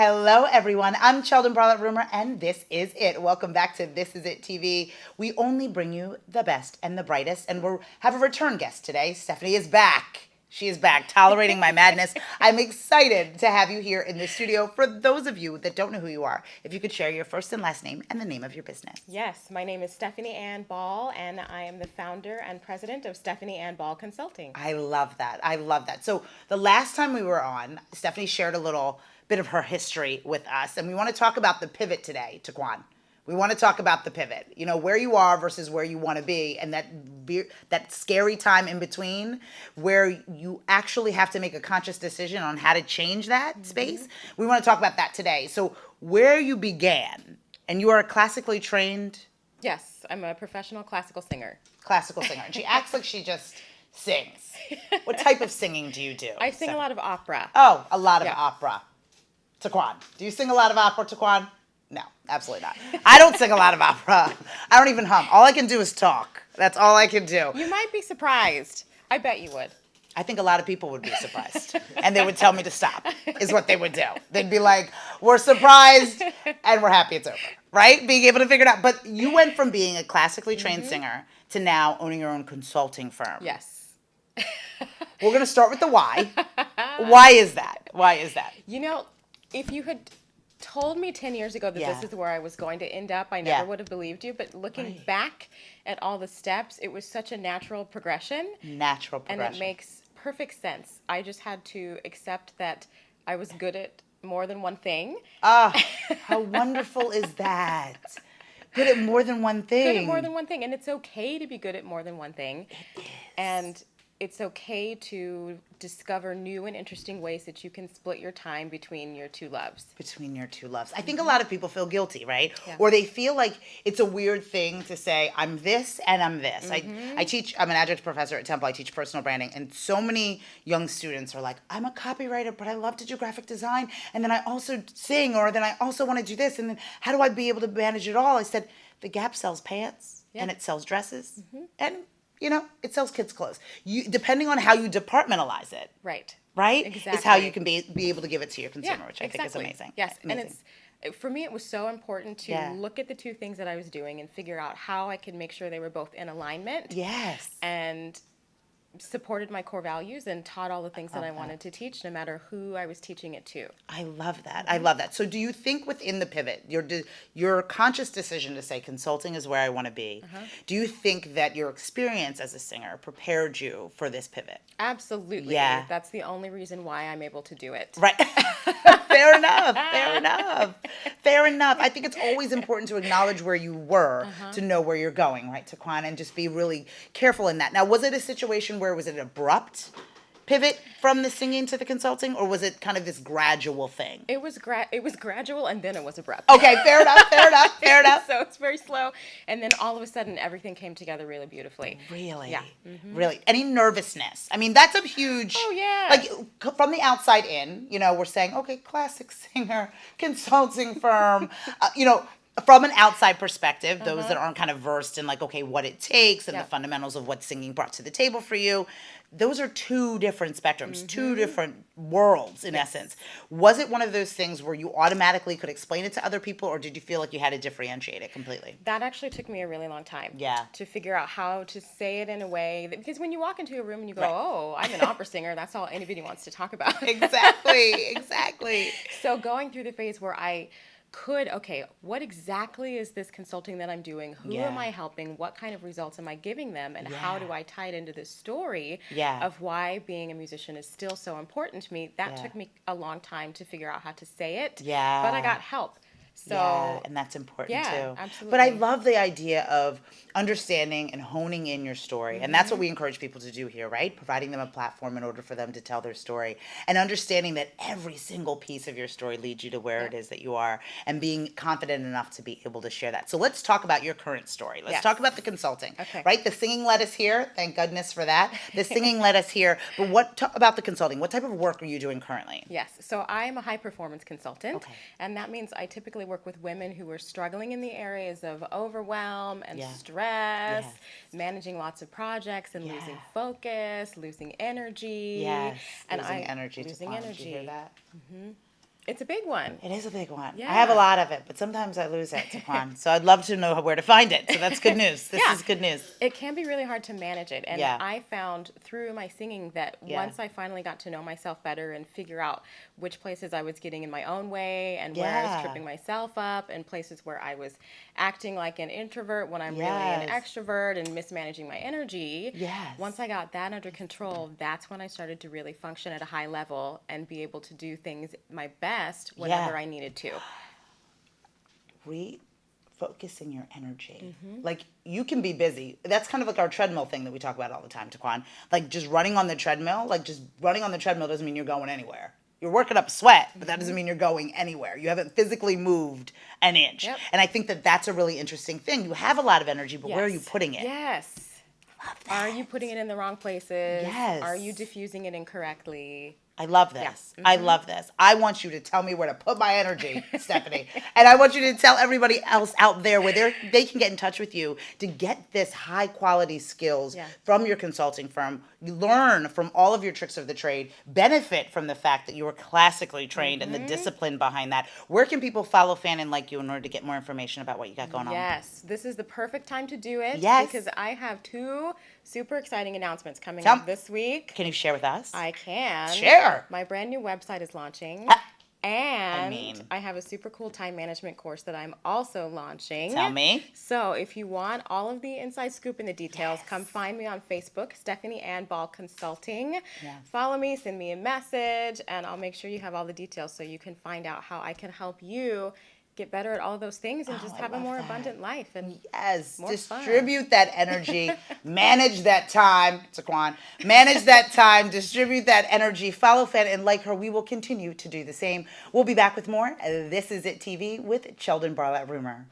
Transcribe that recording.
Hello, everyone. I'm Sheldon Barlett Rumor, and this is it. Welcome back to This Is It TV. We only bring you the best and the brightest, and we have a return guest today. Stephanie is back. She is back, tolerating my madness. I'm excited to have you here in the studio. For those of you that don't know who you are, if you could share your first and last name and the name of your business. Yes, my name is Stephanie Ann Ball, and I am the founder and president of Stephanie Ann Ball Consulting. I love that. I love that. So the last time we were on, Stephanie shared a little bit of her history with us, and we want to talk about the pivot today, Taquan. We want to talk about the pivot. You know, where you are versus where you want to be, and that scary time in between where you actually have to make a conscious decision on how to change that space. We want to talk about that today. So where you began, and you are a classically trained Yes, I'm a professional classical singer. classical singer. And she acts like she just sings. What type of singing do you do? I sing a lot of opera. Oh, a lot of Yeah. opera. Taquan, do you sing a lot of opera, Taquan? No, absolutely not. I don't sing a lot of opera. I don't even hum. All I can do is talk. That's all I can do. You might be surprised. I bet you would. I think a lot of people would be surprised. And they would tell me to stop, is what they would do. They'd be like, we're surprised and we're happy it's over, right? Being able to figure it out. But you went from being a classically trained singer to now owning your own consulting firm. Yes. We're going to start with the why. Why is that? Why is that? You know, if you had told me 10 years ago that Yeah. this is where I was going to end up, I Yeah. never would have believed you. But looking Right. back at all the steps, it was such a natural progression. Natural And progression. it makes perfect sense. I just had to accept that I was good at more than one thing. Ah, how wonderful is that? Good at more than one thing. Good at more than one thing. And it's okay to be good at more than one thing. It is. And it's okay to discover new and interesting ways that you can split your time between your two loves. Between your two loves. I think a lot of people feel guilty, right? Yeah. Or they feel like it's a weird thing to say, I'm this and I'm this. I'm an adjunct professor at Temple. I teach personal branding. And so many young students are like, I'm a copywriter, but I love to do graphic design. And then I also sing, or then I also want to do this. And then how do I be able to manage it all? I said, the Gap sells pants and it sells dresses. And it sells kids' clothes. Depending on how you departmentalize it, Right. right? Exactly. Is how you can be able to give it to your consumer, Yeah, which I think is amazing. Yes, Amazing. and for me, it was so important to Yeah. look at the two things that I was doing and figure out how I could make sure they were both in alignment. Yes. And supported my core values and taught all the things that I wanted to teach, no matter who I was teaching it to. I love that. I love that. So do you think within the pivot, your conscious decision to say consulting is where I want to be, do you think that your experience as a singer prepared you for this pivot? Absolutely. Yeah. That's the only reason why I'm able to do it. Right. Fair enough. Fair enough. Fair enough. I think it's always important to acknowledge where you were to know where you're going, right, Taquan, and just be really careful in that. Now, was it a situation where was it an abrupt pivot from the singing to the consulting, or was it kind of this gradual thing? It was gradual, and then it was abrupt. Okay, fair enough, fair enough, fair enough. So it's very slow, and then all of a sudden everything came together really beautifully. Really? Yeah. Really? Any nervousness? I mean, that's a huge. Oh, yeah. Like from the outside in, we're saying, okay, classic singer, consulting firm, from an outside perspective, those that aren't kind of versed in like, okay, what it takes and Yeah. the fundamentals of what singing brought to the table for you. Those are two different spectrums, two different worlds in essence. Was it one of those things where you automatically could explain it to other people, or did you feel like you had to differentiate it completely? That actually took me a really long time. Yeah. To figure out how to say it in a way that, because when you walk into a room and you go, Right. oh, I'm an opera singer, that's all anybody wants to talk about. Exactly. So going through the phase where I could, okay, what exactly is this consulting that I'm doing? Who Yeah. am I helping? What kind of results am I giving them? And how Yeah. do I tie it into this story Yeah. of why being a musician is still so important to me? That Yeah. took me a long time to figure out how to say it. Yeah. But I got help. So Yeah, and that's important Yeah, too. absolutely. But I love the idea of understanding and honing in your story. And that's what we encourage people to do here, right? Providing them a platform in order for them to tell their story. And understanding that every single piece of your story leads you to where it is that you are, and being confident enough to be able to share that. So let's talk about your current story. Let's Yes. talk about the consulting. Okay. Right? The singing led us here. Thank goodness for that. The singing led us here. But about the consulting? What type of work are you doing currently? Yes. So I am a high performance consultant. Okay. And that means I typically work with women who are struggling in the areas of overwhelm and Yeah. stress, Yes. managing lots of projects and losing Yeah. focus, losing energy. Yes. And Losing energy. Losing Taquan. energy. Did you hear that? It's a big one. It is a big one. Yeah. I have a lot of it, but sometimes I lose it, Taquan. So I'd love to know where to find it. So that's good news. This Yeah. is good news. It can be really hard to manage it. And Yeah. I found through my singing that Yeah. once I finally got to know myself better and figure out which places I was getting in my own way and where I was Yeah. tripping myself up and places where I was acting like an introvert when I'm really an Yes. extrovert and mismanaging my energy. Yes. Once I got that under control, that's when I started to really function at a high level and be able to do things my best whenever Yeah. I needed to. Refocusing your energy. Mm-hmm. Like, you can be busy. That's kind of like our treadmill thing that we talk about all the time, Taquan. Like, just running on the treadmill, doesn't mean you're going anywhere. You're working up sweat, but that doesn't mean you're going anywhere. You haven't physically moved an inch. Yep. And I think that that's a really interesting thing. You have a lot of energy, but where are you Yes. putting it? Yes. Are you putting it in the wrong places? Yes. Are you diffusing it incorrectly? I love this. Yeah. I love this. I want you to tell me where to put my energy, Stephanie. And I want you to tell everybody else out there where they can get in touch with you to get this high quality skills Yeah. from your consulting firm. You learn from all of your tricks of the trade, benefit from the fact that you were classically trained and the discipline behind that. Where can people follow, fan, and like you in order to get more information about what you got going on? Yes, this is the perfect time to do it. Yes. Because I have two super exciting announcements coming Tell- up this week. Can you share with us? I can. Share. My brand new website is launching. Ah, And I have a super cool time management course that I'm also launching. Tell me. So if you want all of the inside scoop and the details, come find me on Facebook, Stephanie Ann Ball Consulting. Yes. Follow me, send me a message, and I'll make sure you have all the details so you can find out how I can help you get better at all of those things and just I have a love more that. abundant life. And Yes, More fun. distribute that energy, manage that time, Taquan, manage that time, distribute that energy, follow, fan, and like her. We will continue to do the same. We'll be back with more. This is It TV with Sheldon Barlett Rumor.